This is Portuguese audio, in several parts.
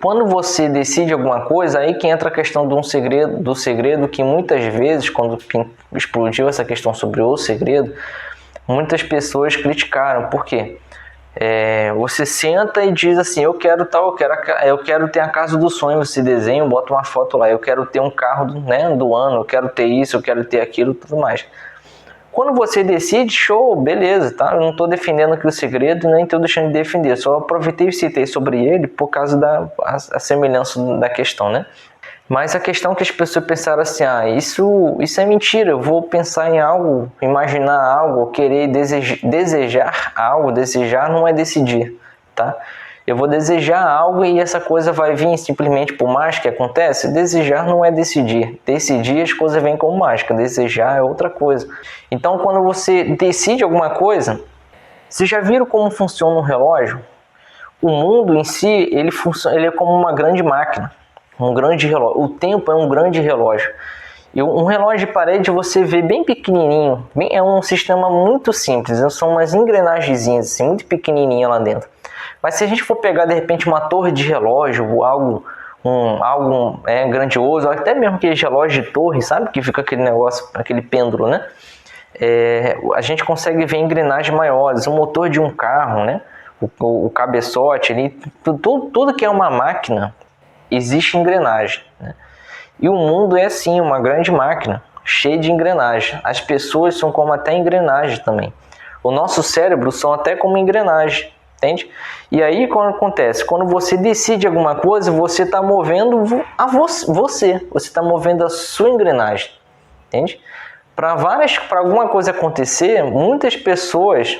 Quando você decide alguma coisa, aí que entra a questão do segredo, que muitas vezes, quando explodiu essa questão sobre o segredo, muitas pessoas criticaram. Por quê? Você senta e diz assim, eu quero ter a casa do sonho, você desenha, bota uma foto lá, eu quero ter um carro do ano, eu quero ter isso, eu quero ter aquilo, tudo mais. Quando você decide, show, beleza, tá? Eu não estou defendendo aqui o segredo, nem estou deixando de defender, só aproveitei e citei sobre ele por causa da semelhança da questão, né? Mas a questão é que as pessoas pensaram assim, isso é mentira, eu vou pensar em algo, imaginar algo, querer desejar algo, desejar não é decidir, tá? Eu vou desejar algo e essa coisa vai vir simplesmente por mágica que acontece? Desejar não é decidir. Decidir, as coisas vêm como mágica. Desejar é outra coisa. Então, quando você decide alguma coisa, vocês já viram como funciona um relógio? O mundo em si, ele é como uma grande máquina. Um grande relógio. O tempo é um grande relógio. E um relógio de parede você vê bem pequenininho. É um sistema muito simples. São umas engrenagenzinhas assim, muito pequenininhas lá dentro. Mas se a gente for pegar de repente uma torre de relógio, algo grandioso, até mesmo aquele relógio de torre, sabe? Que fica aquele negócio, aquele pêndulo, né? A gente consegue ver engrenagens maiores, o motor de um carro, né? O cabeçote ali, tudo que é uma máquina, existe engrenagem, né? E o mundo é assim, uma grande máquina, cheia de engrenagem. As pessoas são como até engrenagem também. O nosso cérebro são até como engrenagem, entende? E aí, quando acontece? Quando você decide alguma coisa, você está movendo você está movendo a sua engrenagem, entende? Para alguma coisa acontecer, muitas pessoas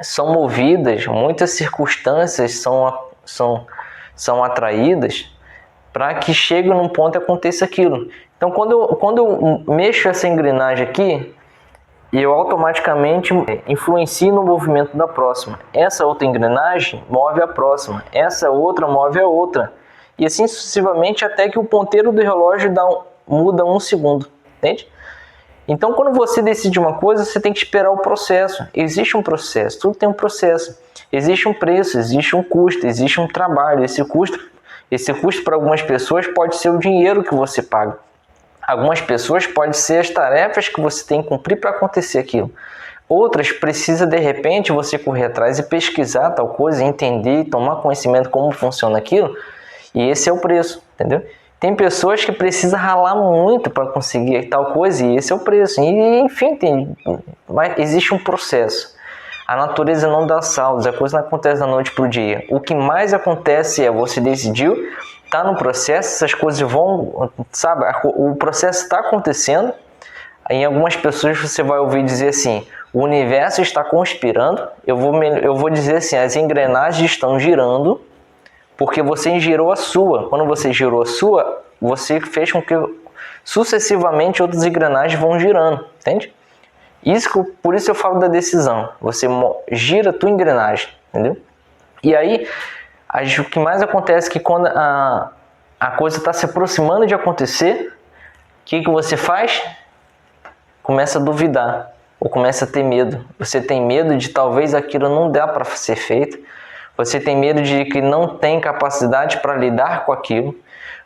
são movidas, muitas circunstâncias são atraídas para que chegue num ponto e aconteça aquilo. Então, quando eu mexo essa engrenagem aqui, eu automaticamente influencio no movimento da próxima. Essa outra engrenagem move a próxima, essa outra move a outra. E assim sucessivamente até que o ponteiro do relógio muda 1 segundo, entende? Então, quando você decide uma coisa, você tem que esperar o processo. Existe um processo, tudo tem um processo. Existe um preço, existe um custo, existe um trabalho. Esse custo para algumas pessoas pode ser o dinheiro que você paga. Algumas pessoas pode ser as tarefas que você tem que cumprir para acontecer aquilo. Outras precisa de repente você correr atrás e pesquisar tal coisa, entender, tomar conhecimento como funciona aquilo. E esse é o preço, entendeu? Tem pessoas que precisam ralar muito para conseguir tal coisa e esse é o preço. E enfim, mas existe um processo. A natureza não dá saltos, a coisa não acontece da noite para o dia. O que mais acontece é você decidiu, está no processo, essas coisas vão, sabe, o processo está acontecendo. Em algumas pessoas você vai ouvir dizer assim, o universo está conspirando. Eu vou dizer assim, as engrenagens estão girando porque você girou a sua. Quando você girou a sua, você fez com que sucessivamente outras engrenagens vão girando, entende? Por isso eu falo da decisão. Você gira a tua engrenagem, entendeu? E aí, o que mais acontece é que quando a coisa está se aproximando de acontecer, o que você faz? Começa a duvidar, ou começa a ter medo. Você tem medo de talvez aquilo não dê para ser feito. Você tem medo de que não tem capacidade para lidar com aquilo.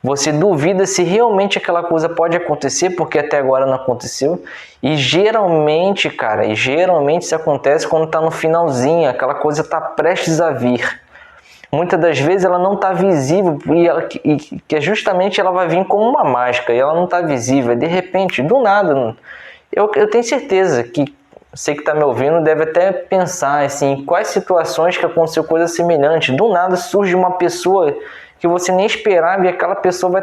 Você duvida se realmente aquela coisa pode acontecer, porque até agora não aconteceu. E geralmente, isso acontece quando está no finalzinho, aquela coisa está prestes a vir. Muitas das vezes ela não está visível e que justamente ela vai vir como uma mágica e ela não está visível. De repente, do nada, eu tenho certeza que você que está me ouvindo deve até pensar assim, quais situações que aconteceu coisa semelhante. Do nada surge uma pessoa que você nem esperava e aquela pessoa vai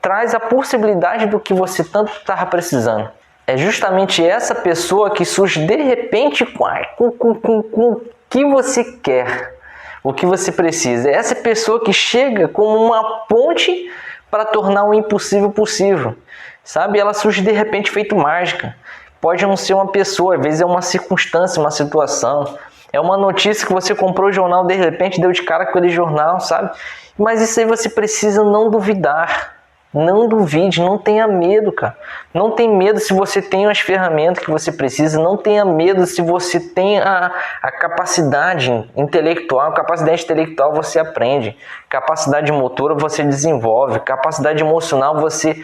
traz a possibilidade do que você tanto estava precisando. É justamente essa pessoa que surge de repente com o que você quer, o que você precisa. É essa pessoa que chega como uma ponte para tornar o impossível possível. Sabe? Ela surge de repente feito mágica. Pode não ser uma pessoa, às vezes é uma circunstância, uma situação. É uma notícia que você comprou o jornal, de repente deu de cara com aquele jornal, sabe? Mas isso aí você precisa não duvidar. Não duvide, não tenha medo, cara. Não tenha medo se você tem as ferramentas que você precisa. Não tenha medo se você tem a capacidade intelectual. Capacidade intelectual você aprende. Capacidade motora você desenvolve. Capacidade emocional você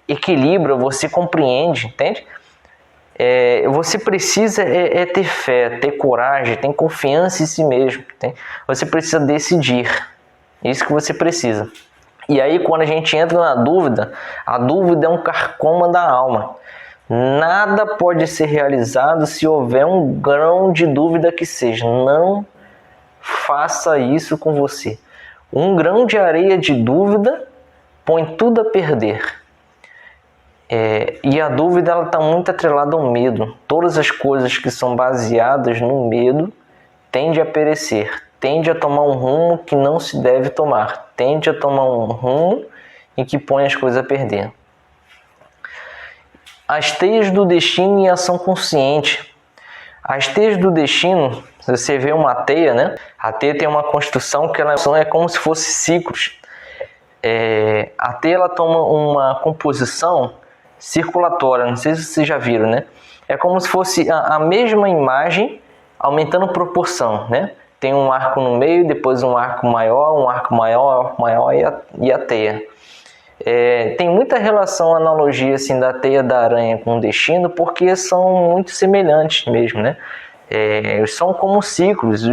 equilibra, você compreende, entende? Você precisa ter fé, ter coragem, ter confiança em si mesmo. Entende? Você precisa decidir. Isso que você precisa. E aí, quando a gente entra na dúvida, a dúvida é um carcoma da alma. Nada pode ser realizado se houver um grão de dúvida que seja. Não faça isso com você. Um grão de areia de dúvida põe tudo a perder. E a dúvida está muito atrelada ao medo. Todas as coisas que são baseadas no medo tendem a perecer. Tende a tomar um rumo que não se deve tomar. Tende a tomar um rumo em que põe as coisas a perder. As teias do destino e ação consciente. As teias do destino, se você vê uma teia, né? A teia tem uma construção que ela é como se fosse ciclos. A teia ela toma uma composição circulatória, não sei se vocês já viram, né? É como se fosse a mesma imagem aumentando proporção, né? Tem um arco no meio, depois um arco maior e a teia. Tem muita relação, analogia assim, da teia da aranha com o destino, porque são muito semelhantes mesmo, né? São como ciclos,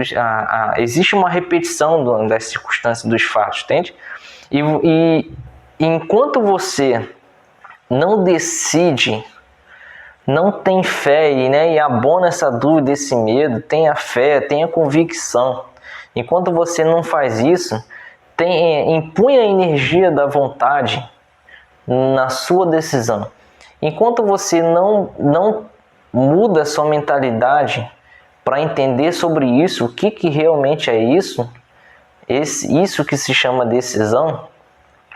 existe uma repetição das circunstâncias dos fatos, entende? E enquanto você não decide, não tem fé e abona essa dúvida, esse medo, tenha fé, tenha convicção. Enquanto você não faz isso, impunha a energia da vontade na sua decisão. Enquanto você não muda a sua mentalidade para entender sobre isso, o que realmente é isso, isso que se chama decisão,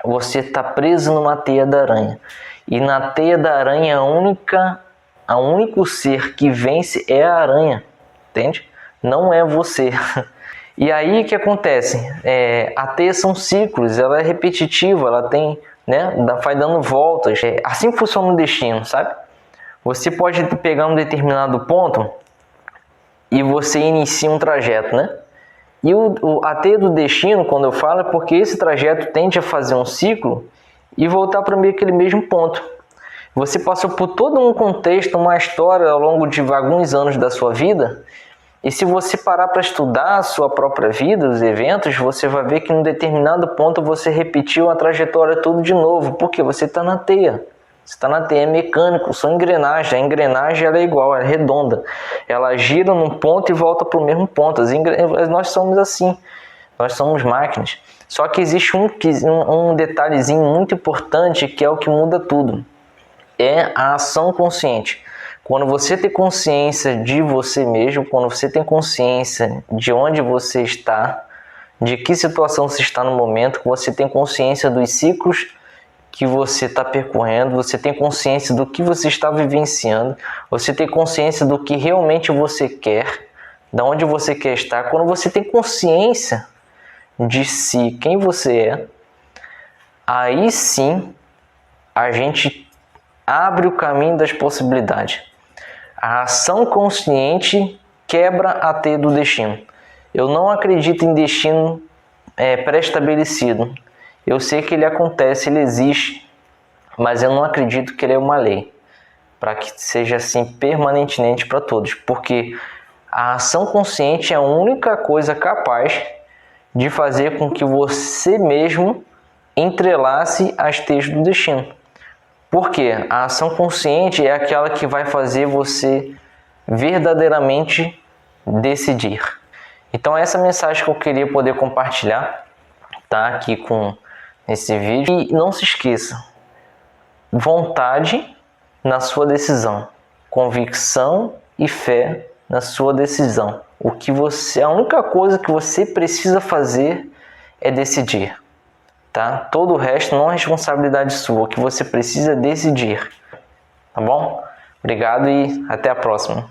você está preso numa teia da aranha. E na teia da aranha, o único ser que vence é a aranha, entende? Não é você. E aí o que acontece? A teia são ciclos, ela é repetitiva, ela tem, vai dando voltas. Assim funciona o destino, sabe? Você pode pegar um determinado ponto e você inicia um trajeto, né? E a teia do destino, quando eu falo, é porque esse trajeto tende a fazer um ciclo e voltar para aquele mesmo ponto. Você passou por todo um contexto, uma história ao longo de alguns anos da sua vida, e se você parar para estudar a sua própria vida, os eventos, você vai ver que em um determinado ponto você repetiu a trajetória tudo de novo, porque você está na teia. Você está na teia, é mecânico, são engrenagens. A engrenagem ela é igual, ela é redonda. Ela gira num ponto e volta para o mesmo ponto. Nós somos assim, nós somos máquinas. Só que existe um detalhezinho muito importante que é o que muda tudo. É a ação consciente. Quando você tem consciência de você mesmo, quando você tem consciência de onde você está, de que situação você está no momento, você tem consciência dos ciclos que você está percorrendo, você tem consciência do que você está vivenciando, você tem consciência do que realmente você quer, de onde você quer estar. Quando você tem consciência de si, quem você é, aí sim a gente abre o caminho das possibilidades. A ação consciente quebra a teia do destino. Eu não acredito em destino pré-estabelecido. Eu sei que ele acontece, ele existe, mas eu não acredito que ele é uma lei, para que seja assim permanentemente para todos, porque a ação consciente é a única coisa capaz de fazer com que você mesmo entrelace as teias do destino. Porque a ação consciente é aquela que vai fazer você verdadeiramente decidir. Então essa mensagem que eu queria poder compartilhar, tá, aqui com esse vídeo. E não se esqueça, vontade na sua decisão, convicção e fé na sua decisão. A única coisa que você precisa fazer é decidir, tá? Todo o resto não é responsabilidade sua, o que você precisa é decidir, tá bom? Obrigado e até a próxima.